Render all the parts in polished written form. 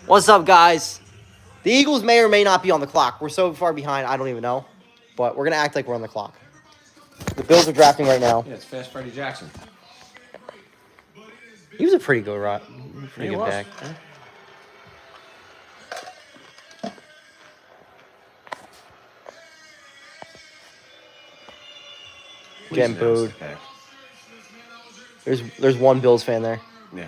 What's up, guys? The Eagles may or may not be on the clock. We're so far behind, I don't even know. But we're going to act like we're on the clock. The Bills are drafting right now. Yeah, it's Fast Freddie Jackson. He was a pretty good He good was. back. Yeah. Getting Please announce booed. the pick. There's one Bills fan there. Yeah.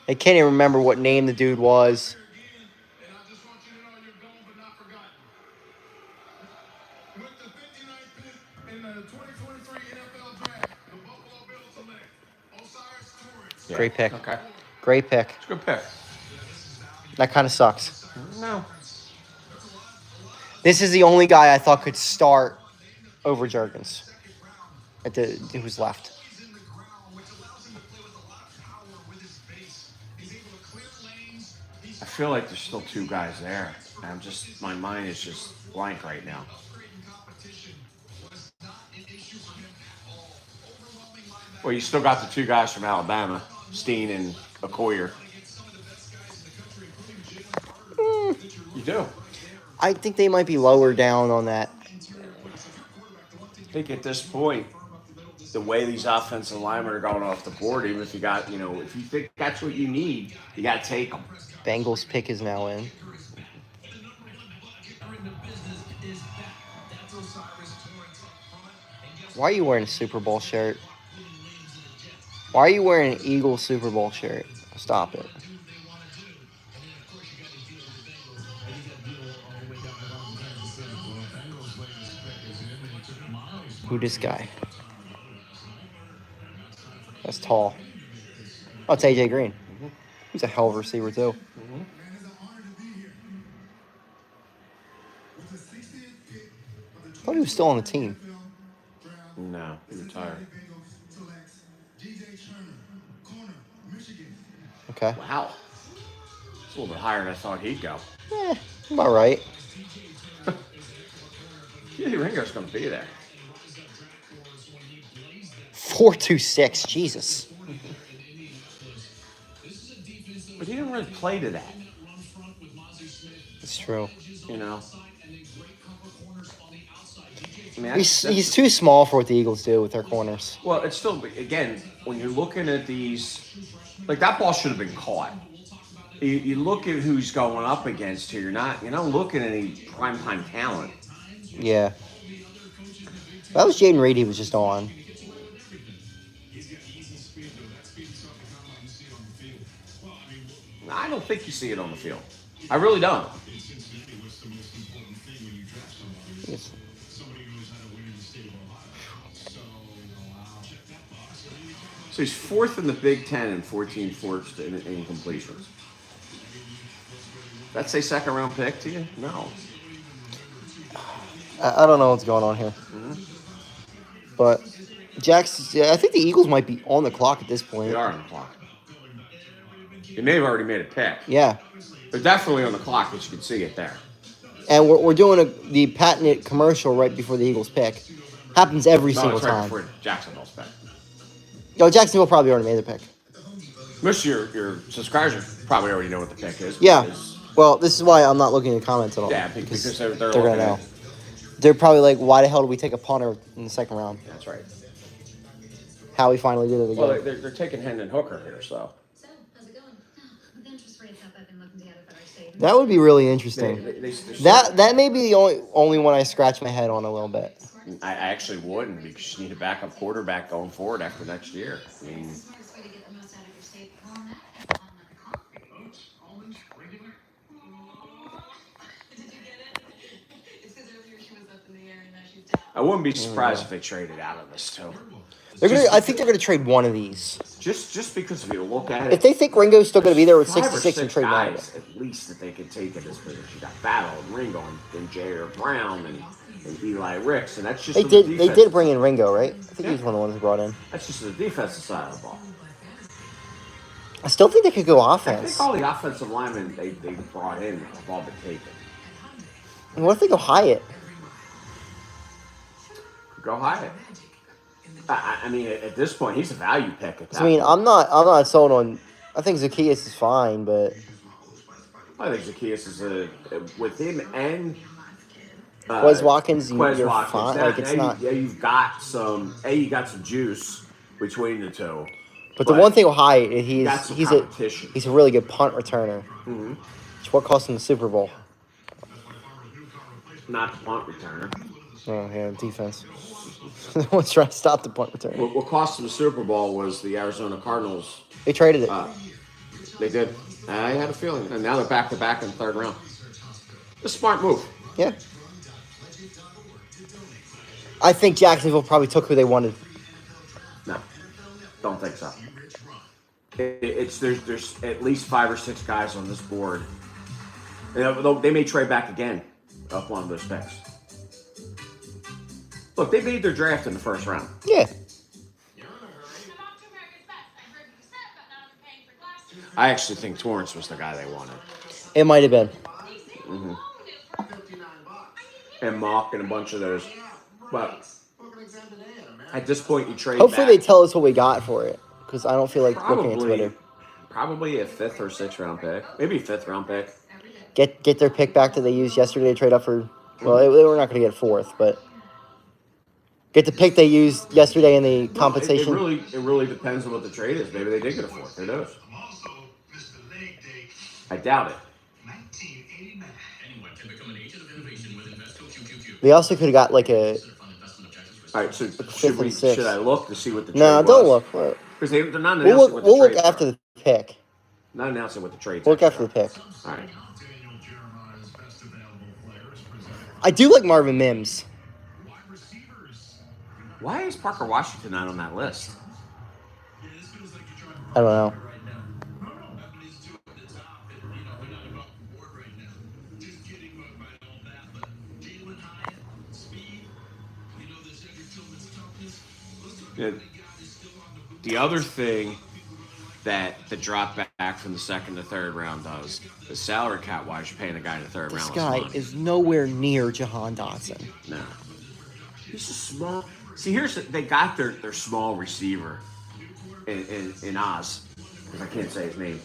I can't even remember what name the dude was. Yeah. Great pick. Okay. Great pick. It's a good pick. That kind of sucks. No. This is the only guy I thought could start over Jurgens. Who's left. I feel like there's still two guys there. My mind is just blank right now. Well, you still got the two guys from Alabama, Steen and Okoye. You do. I think they might be lower down on that. I think at this point, the way these offensive linemen are going off the board, even if you got, if you think that's what you need, you got to take them. Bengals pick is now in. Why are you wearing a Super Bowl shirt? Why are you wearing an Eagles Super Bowl shirt? Stop it. Who this guy? That's tall. Oh, it's AJ Green. He's a hell of a receiver, too. I thought he was still on the team. No, he retired. Okay. Wow. It's a little bit higher than I thought he'd go. I'm all right. Yeah, Ringo's going to be there. 4.26. Jesus. But he didn't really play to that. It's true. I mean, He's too small for what the Eagles do with their corners. Well, it's still, again, when you're looking at these, like that ball should have been caught. You look at who's going up against here. You're not looking at any primetime talent. Yeah. That was Jaden Reed he was just on. I don't think you see it on the field. I really don't. Yes. So he's fourth in the Big Ten in 14 forced in completions. That's a second round pick to you? No. I don't know what's going on here. But I think the Eagles might be on the clock at this point. They are on the clock. They may have already made a pick. Yeah. They're definitely on the clock, as you can see it there. And we're doing the patented commercial right before the Eagles pick. Happens every single it's right time. before Jacksonville's pick. No, Jacksonville probably already made the pick. Most of your subscribers probably already know what the pick is. Yeah. Well, this is why I'm not looking at the comments at all. Yeah, because they're going to know. They're probably like, why the hell did we take a punter in the second round? That's right. How we finally did it again. Well, they're taking Hendon Hooker here, so. So, how's it going? With interest rates up, I've been looking to get a better savings. That would be really interesting. That may be the only one I scratch my head on a little bit. I actually wouldn't, because you need a backup quarterback going forward after next year. I mean, Smartest way to get the most out of your save on that. Did you get it? It's because earlier she was up in the air and now she's down. I wouldn't be surprised if they traded out of this too. I think they're gonna trade one of these. Just because if you look at it, If they think Ringo's still gonna be there with 5 or 66 and 6 trade one of guys them. at least that they could take in this position. You got Battle and Ringo and Jair Brown and Eli Ricks, and that's just They did bring in Ringo, right? I think he was one of the ones who brought in. That's just the defensive side of the ball. I still think they could go I offense. think all the offensive linemen they brought in have all been taken. And what if they go Hyatt? Go Hyatt. I mean, at this point, he's a value pick. At that I mean, point. I'm not sold on. I think Zacchaeus is fine, but I think Zacchaeus is with him and Quez Watkins, Quez you're Watkins. fine. Like it's not. You've got some. You got some juice between the two. But the one thing with Hyatt, got some he's competition. a really good punt returner. Mm-hmm. It's what cost him the Super Bowl. Not the punt returner. Oh yeah, defense. Let's try to stop the punt returner. What cost them the Super Bowl was the Arizona Cardinals. They traded it. They did. I had a feeling, and now they're back to back in the third round. A smart move. Yeah. I think Jacksonville probably took who they wanted. No, don't think so. There's at least 5 or 6 guys on this board. And they may trade back again up one of those picks. Look, they made their draft in the first round. Yeah. I actually think Torrance was the guy they wanted. It might have been. Mm-hmm. And Mock and a bunch of those. But at this point, you trade Hopefully back. they tell us what we got for it. Because I don't feel like looking at Twitter. Probably a 5th or 6th round pick. Maybe a 5th round pick. Get their pick back that they used yesterday to trade up for... Well, they were not going to get 4th, but... Get the pick they used yesterday in the compensation. It really depends on what the trade is. Maybe they did get a 4th. Who knows? I doubt it. They also could have got like a... All right, so and sixth. should I look to see what the trade No, was? don't look. Because they're not announcing what the We'll look trades after are. the pick. Not announcing what the trades We'll look are. after the pick. All right. I do like Marvin Mims. Why is Parker Washington not on that list? I don't know. The other thing that the drop back from the second to third round does, the salary cap wise, you're paying a guy in the third round. This guy is nowhere near Jahan Dotson. No. He's a small. See, they got their small receiver in Oz. Because I can't say his name.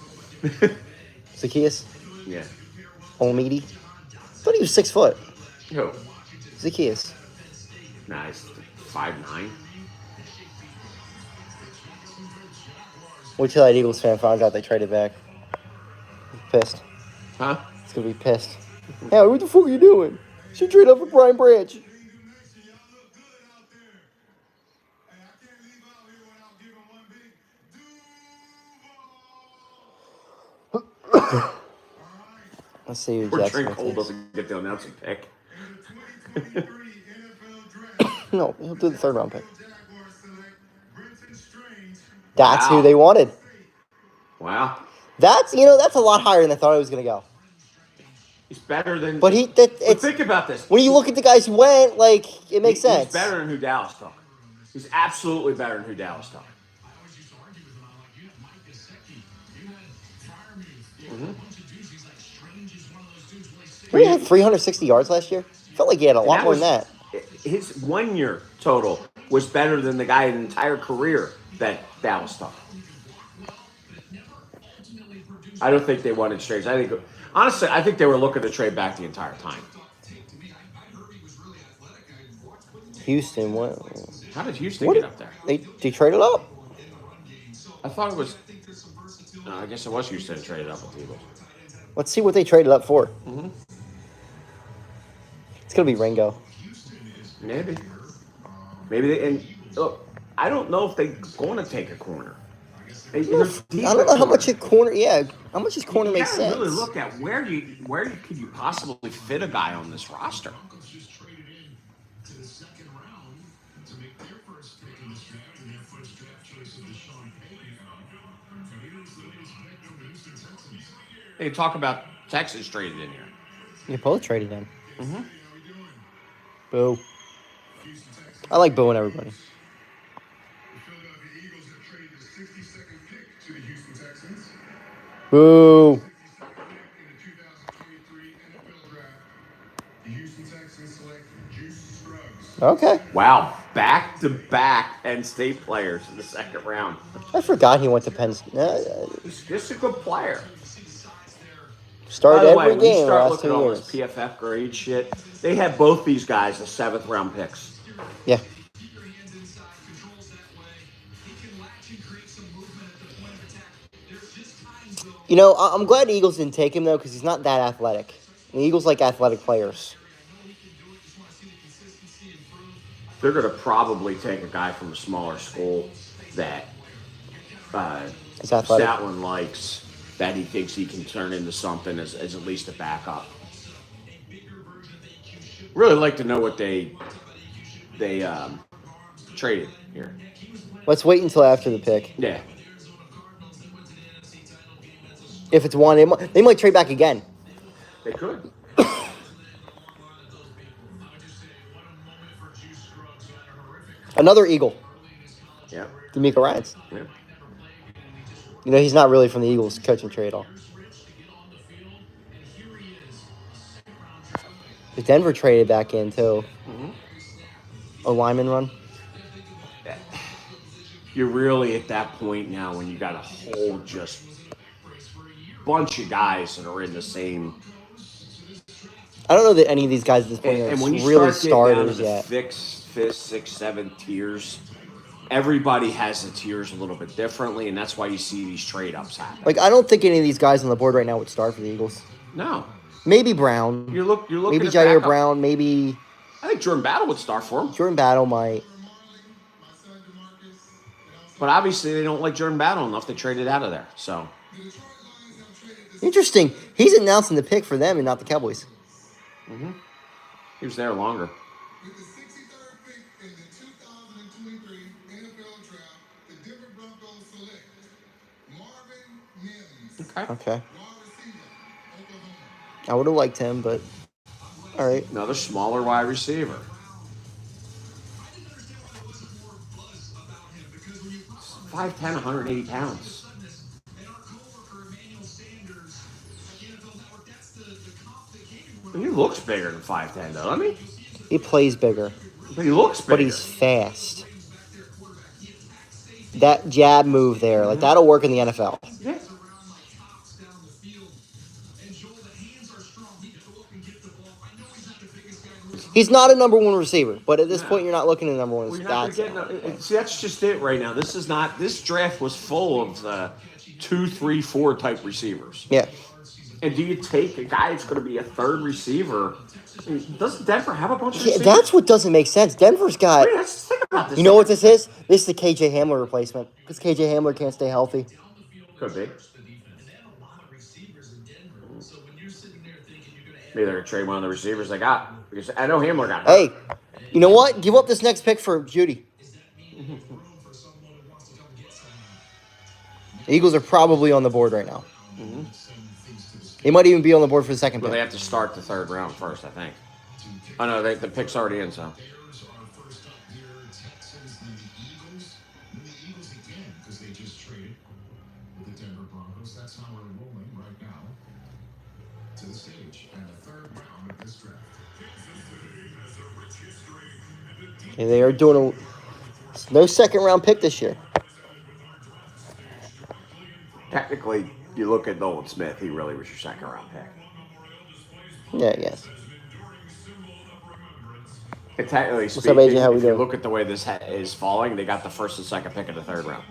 Zacchaeus? Yeah. Olmidi? I thought he was 6 foot. Who? Zacchaeus. Nah, he's 5'9". Wait till that Eagles fan finds out they traded back. Pissed. Huh? It's gonna be pissed. Hey, what the fuck are you doing? Should trade up for Brian Branch. Let's see who Or Jackson Trent Cole takes. doesn't get to announce a pick. No, he'll do the third round pick. That's Wow. who they wanted. Wow. That's a lot higher than I thought it was gonna go. He's better than. But think about this. When you look at the guys who went, like it makes sense. He's better than who Dallas took. He's absolutely better than who Dallas took. He had 360 yards last year. Felt like he had a lot more than that. His 1 year total was better than the guy's entire career that Dallas took. I don't think they wanted trades. Honestly, I think they were looking to trade back the entire time. Houston, what? How did Houston get up there? They traded up. I thought it was. No, I guess it was Houston that traded up with the Eagles. Let's see what they traded up for. Mm-hmm. It's gonna be Ringo. Maybe and look, I don't know if they're going to take a corner. I don't know how much a corner. Yeah, how much his corner makes sense. Really look at where could you possibly fit a guy on this roster? They talk about Texas traded in here. You both traded in. Mm-hmm. Boo. I like booing everybody. Boo. Okay. Wow. back-to-back Penn State players in the second round. I forgot he went to Penn State. He's just a good player. By Started the way, every when you game the start last looking 2 at all years. this PFF grade shit, they had both these guys as 7th-round picks. Yeah. You know, I'm glad the Eagles didn't take him, though, because he's not that athletic. And the Eagles like athletic players. They're going to probably take a guy from a smaller school that He's athletic. Stoutland likes, that he thinks he can turn into something as at least a backup. Really like to know what they traded here. Let's wait until after the pick. Yeah. If it's one, they might trade back again. They could. Another Eagle. Yeah. D'Amico Ryans. Yeah. You know, he's not really from the Eagles coaching tree at all. The Denver traded back in, too. Mm-hmm. A lineman run. You're really at that point now when you got a whole just bunch of guys that are in the same. I don't know that any of these guys at this point And are when you really start getting down to starters the yet. fifth, sixth, seventh tiers, everybody has the tiers a little bit differently, and that's why you see these trade ups happen. Like, I don't think any of these guys on the board right now would start for the Eagles. No. Maybe Brown. You're looking maybe at Jair backup. Brown. Maybe I think Jordan Battle would start for him. Jordan Battle might. But obviously they don't like Jordan Battle enough. They traded out of there. So Interesting. He's announcing the pick for them and not the Cowboys. mm-hmm. He was there longer. With the 63rd pick in the 2023 NFL Draft, the Denver Broncos select Marvin Mims, Okay. wide receiver, Oklahoma. I would have liked him, but all right. Another smaller wide receiver. 5'10", 180 pounds. He looks bigger than 5'10", though, doesn't he? He plays bigger, But he looks bigger. but he's fast. That jab move there, like that'll work in the NFL. Yeah. He's not a number one receiver, but at this point, you're not looking at number one. Well, you're not That's gonna get see, that's just it right now. This draft was full of 2, 3, 4 type receivers. yeah. And do you take a guy that's going to be a third receiver? I mean, doesn't Denver have a bunch of Yeah, receivers? that's what doesn't make sense. Denver's got. Wait, let's think about this. You know what this is? This is the KJ Hamler replacement because KJ Hamler can't stay healthy. Could be. Maybe they're going to trade one of the receivers they got. Because I know Hamler got hurt. Hey, you know what? Give up this next pick for Judy. The Eagles are probably on the board right now. Mm-hmm. They might even be on the board for the second Well, they pick. have to start the third round first, I think. Oh, no, the pick's already in, so. Okay, they are doing no second round pick this year. Technically, you look at Nolan Smith, he really was your second round pick. Yeah, I guess. And technically up, speaking, AJ? How we if you doing? look at the way this is falling, they got the first and second pick in the third round.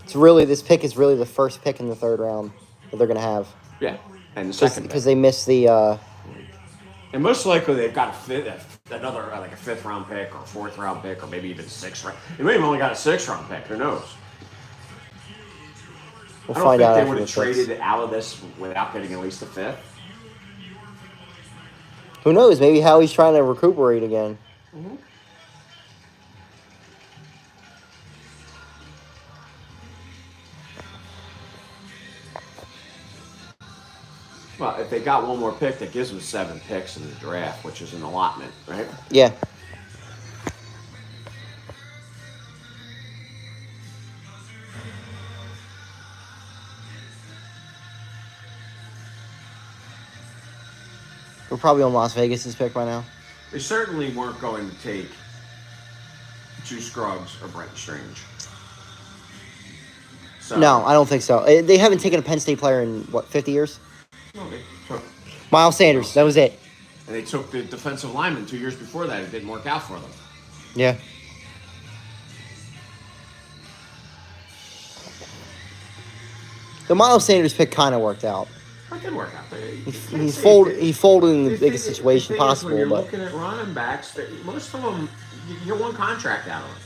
It's really this pick is really the first pick in the third round that they're gonna have Yeah, and the second pick. because they missed the. And most likely they've got another like a 5th round pick or a 4th round pick or maybe even 6th round. They may have only got a 6th round pick. Who knows? We'll I don't find out think they after would the have traded picks. it out of this without getting at least a 5th. Who knows? Maybe Howie's trying to recuperate again. Mm-hmm. Well, if they got one more pick, that gives them 7 picks in the draft, which is an allotment, right? Yeah. We're probably on Las Vegas' pick by now. They certainly weren't going to take two Scruggs or Brent Strange. So, No, I don't think so. They haven't taken a Penn State player in, what, 50 years? No, they took, Miles Sanders, that was it. and they took the defensive lineman 2 years before that. It didn't work out for them. Yeah. The Miles Sanders pick kind of worked out. It did work out. He folded in the biggest situation possible. When you're But looking at running backs, most of them, you get one contract out of them.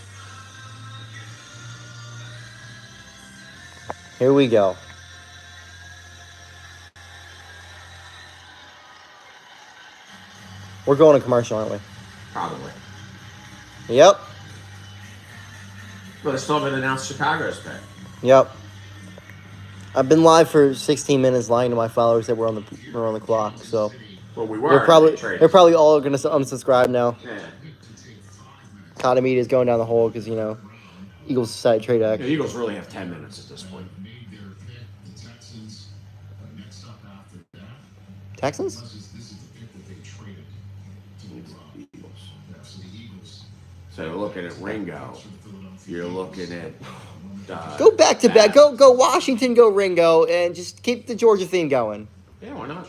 here we go. We're going to commercial, aren't we? Probably. Yep. But it's still been announced Chicago's pick. Yep. I've been live for 16 minutes lying to my followers that we're on the clock. So Well, we were. they're probably all going to unsubscribe now. Yeah. Cahtah Media is going down the hole because Eagles decided to trade Act. The Eagles really have 10 minutes at this point. Texans? So you're looking at Ringo. You're looking at. Go back to back. Go Washington. Go Ringo, and just keep the Georgia theme going. Yeah, why not?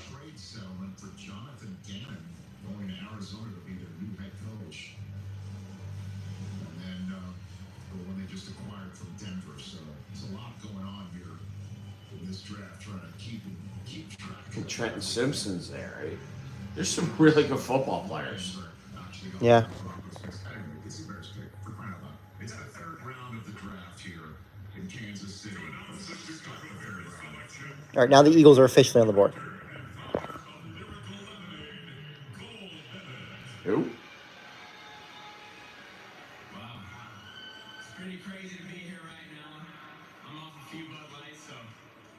And Trenton Simpson's there, right? There's some really good football players. Yeah. All right, now the Eagles are officially on the board. Who? Wow. It's pretty crazy to be here right now. I'm off a few Bud Lights, so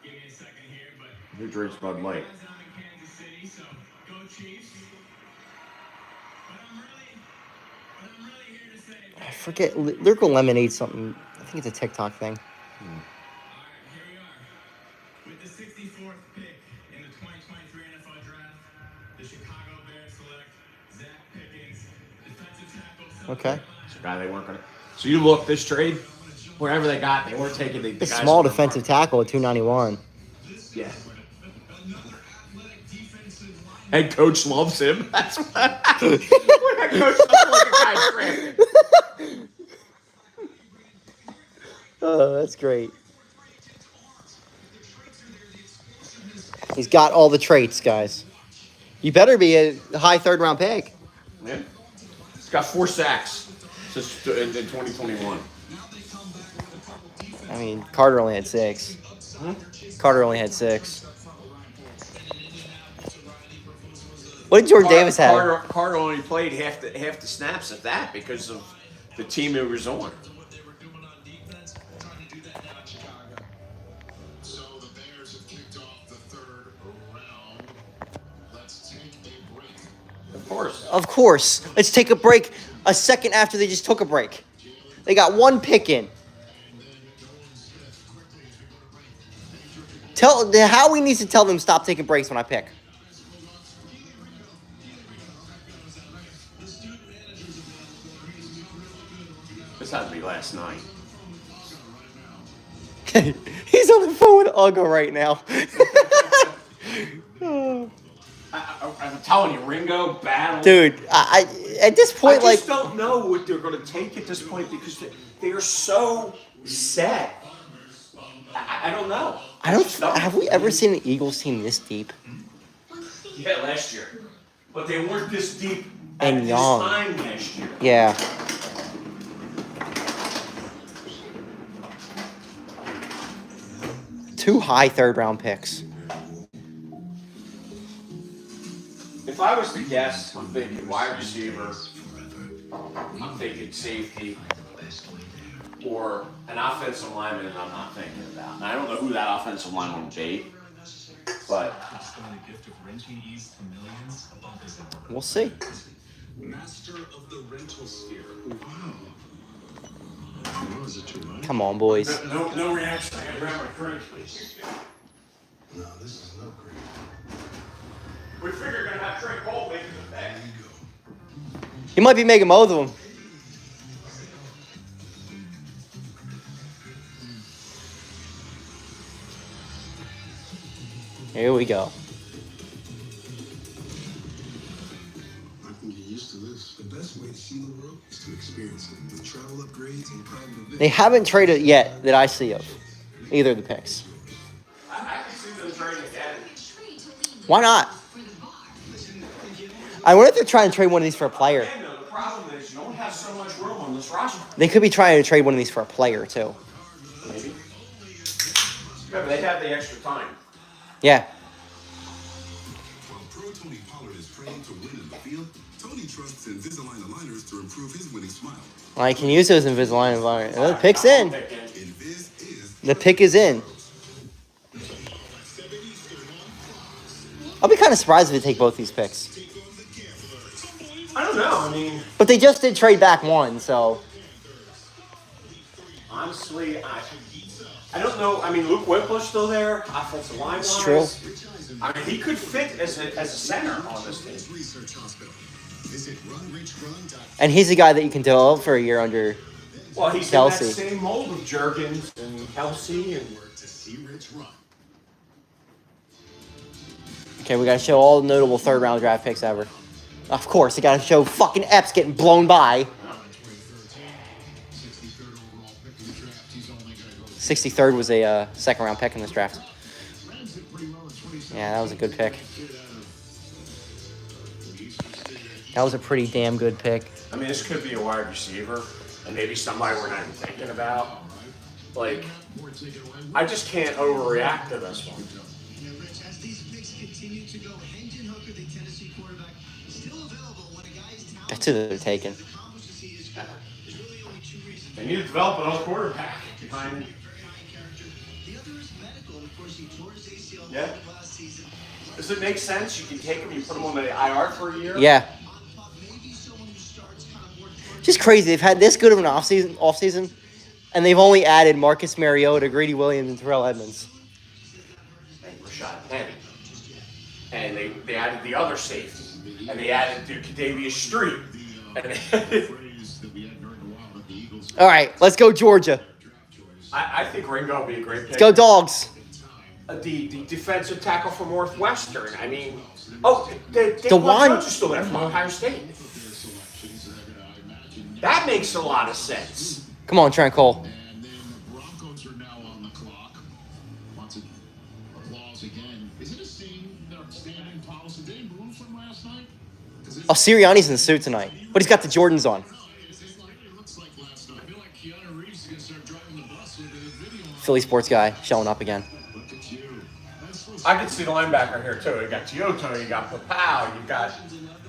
give me a second here. But Who drinks Bud Light? I'm in Kansas City, so go Chiefs. But I'm really here to say. I forget. Lyrical Lemonade something. I think it's a TikTok thing. All right, here we are. With the 64th pick in the 2023 NFL Draft, the Chicago Bears select Zach Pickens, defensive tackle. Okay. It's a guy they weren't gonna. So you look this trade, wherever they got, they weren't taking the A guys small who were defensive tackle at 291. Yeah. Head coach loves him. That's what. When head coach doesn't like a guy's drafted. Oh, that's great. He's got all the traits, guys. You better be a high third-round pick. Yeah. He's got 4 sacks since in 2021. I mean, Carter only had 6. Carter only had 6. What did Jordan Davis have? Carter only played half the snaps at that because of the team he was on. So the Bears have kicked off the third round. Let's take a break. Of course. Of course. Let's take a break a second after they just took a break. They got one pick in. Howie needs to tell them stop taking breaks when I pick. This had to be last night. He's on the phone with Ugo right now. I'm telling you, Ringo, battle. Dude, I at this point, I just don't know what they're going to take at this point because they are so set. I don't know. Have we ever seen an Eagles team this deep? Yeah, last year. But they weren't this deep And at this young. time last year. Yeah. Two high third-round picks. If I was to guess, I'm thinking wide receiver, I'm thinking safety, or an offensive lineman that I'm not thinking about. And I don't know who that offensive lineman would be, but We'll see. Master of the rental sphere. Come on, boys. no reaction. I gotta grab my drink, please. No, this is no great. We figure you're gonna have drink He might be making both of them. Here we go. I can get used to this. The best way to see the world is to experience it with travel upgrades and private events. They haven't traded yet that I see of either of the picks. I can see them trading again. Why not? I wonder if they're trying to trade one of these for a player. Again, though, the problem is you don't have so much room on this roster. They could be trying to trade one of these for a player too. Maybe. Yeah, but they have the extra time. Yeah. While pro Tony Pollard is trained to win in the field, Tony trusts Invisalign aligners to improve his winning smile. I can use those Invisalign environment. The pick's in. Invis is The pick is in. I'll be kind of surprised if they take both these picks. I don't know. I mean, But they just did trade back one, so. honestly, I don't know. I mean, Luke Whipple's still there. Offensive line. It's true. I mean, he could fit as a center on this team. Research Hospital. Visit runreachrun.com. And he's the guy that you can develop for a year under. Well, he's Kelsey. in that same mold of Jurgens and Kelsey and. To see Rich run. Okay, we gotta show all the notable third round draft picks ever. Of course, you gotta show fucking Epps getting blown by. 63rd was a second round pick in this draft. Yeah, that was a good pick. That was a pretty damn good pick. I mean, this could be a wide receiver, and maybe somebody we're not even thinking about. Like, I just can't overreact to this one. As these picks continue to go, Hendon Hooker, the Tennessee quarterback, still available when a guy's talent That's who they're taking. accomplishes he is good. There's really only two reasons. They need to develop another quarterback behind. Very high character. The other is medical, and of course he tore his ACL Yeah. last season. Does it make sense? You can take him, you put him on the IR for a year. Yeah. Maybe someone who starts kind of more towards Just crazy. They've had this good of an offseason, and they've only added Marcus Mariota, Greedy Williams, and Terrell Edmonds. And Rashad Penny. And they added the other safety. And they added Davius Street. And All right, let's go Georgia. I think Ringo will be a great pick. Let's go Dogs. The defensive tackle from Northwestern. I mean, Daquan DeJuan- Jones is still there from Ohio State. That makes a lot of sense. Come on, Trent Cole. And then the Broncos are now on the clock. Lots of applause again. Is it a same standing policy? Did they improve from last night? Oh, Sirianni's in the suit tonight, but he's got the Jordans on. It looks like last night. I feel like Keanu Reeves is going to start driving the bus with the video on. Philly sports guy showing up again. Look at you. I can see the linebacker here too. You got Toyota, you got Papau, you got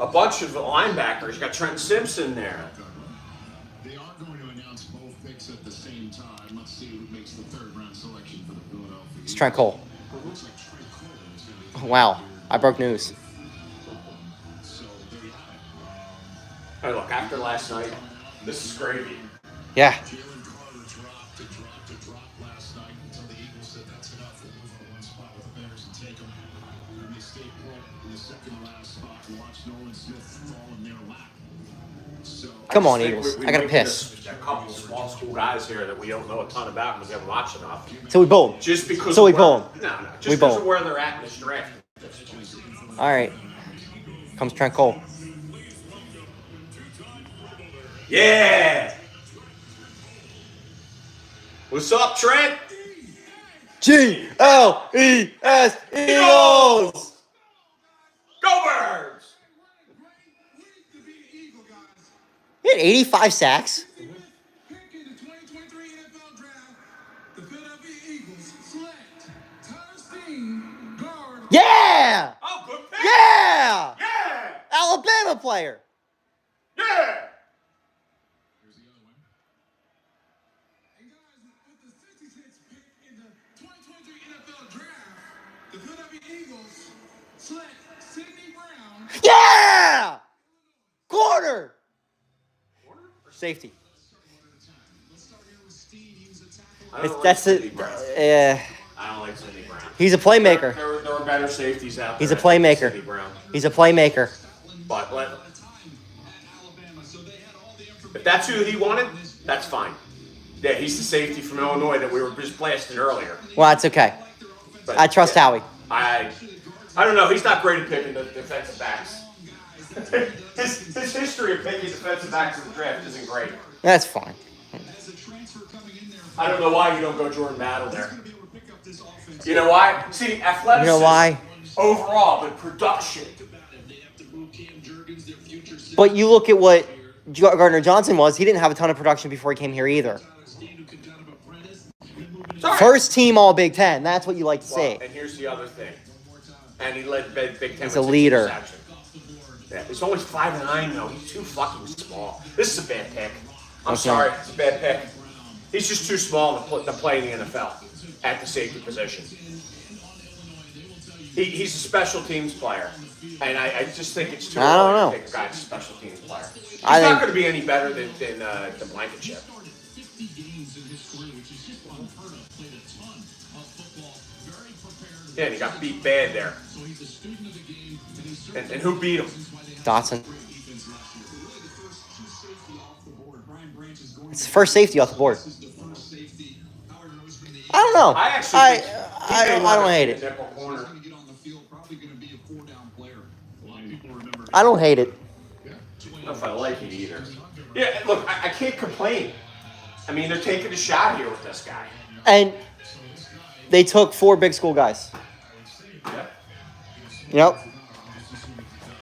a bunch of the linebackers. You got Trent Simpson there. They are going to announce both picks at the same time. Let's see who makes the third round selection for the Philadelphia. It's Trent Cole. It looks like Trent Cole is going to be. Oh, wow, I broke news. So there you have it. Hey, look, after last night, this is gravy. Yeah. Jalen Carter dropped last night until the Eagles said that's enough. We'll move on one spot with the Bears and take them. And they stay put in the second to last spot and watch Nolan Smith fall in their lap. So Come on, I just think Eagles. we I gotta might get piss. A couple small school guys here that we don't know a ton about because we haven't watched enough. So we bowl. Just because. So we of where- bowl. No, just We because bowl. of where they're at in this draft. All right. Comes Trent Cole. Yeah. What's up, Trent? G-L-E-S Eagles. Go Birds! He had 85 sacks. Pick in the 2023 NFL Draft, the Philadelphia Eagles select Tyler Steen, guard. Yeah. Oh, good pick. Yeah. Yeah. Alabama player. Yeah. here's the other one. And guys, with the 66th pick in the 2023 NFL Draft, the Philadelphia Eagles select Sidney Brown. Yeah. Corner. Safety. I don't like That's Sidney it. Brown. Yeah. I don't like Sidney Brown. He's a playmaker. There are better safeties out there. He's a than playmaker. Sidney Brown. He's a playmaker. But If that's who he wanted, that's fine. Yeah, he's the safety from Illinois that we were just blasting earlier. Well, that's okay. But, I trust yeah, Howie. I don't know. He's not great at picking the defensive backs. his history of picking defensive backs in the draft isn't great. That's fine. I don't know why you don't go Jordan Battle there. You know why? See, athleticism. You know why? Overall, but production. But you look at what Gardner Johnson was. He didn't have a ton of production before he came here either. Sorry. First team All Big Ten. That's what you like to Well, see. and here's the other thing. And he led Big Ten. He's with a 6 leader. interceptions. Yeah, he's only 5'9" though. He's too fucking small. This is a bad pick. I'm Okay. sorry, it's a bad pick. He's just too small to play in the NFL at the safety position. He's a special teams player, and I just think it's too I don't early know. to pick a guy that's a special teams player. He's I not think- going to be any better than the Blankenship. Yeah, and he got beat bad there. And who beat him? Dotson. It's the first safety off the board. I don't know. I actually think I don't hate it. Nickel corner. I don't hate it. I don't know if I like it either. Yeah, look, I can't complain. I mean, they're taking a shot here with this guy. And they took 4 big school guys. Yeah. Yep.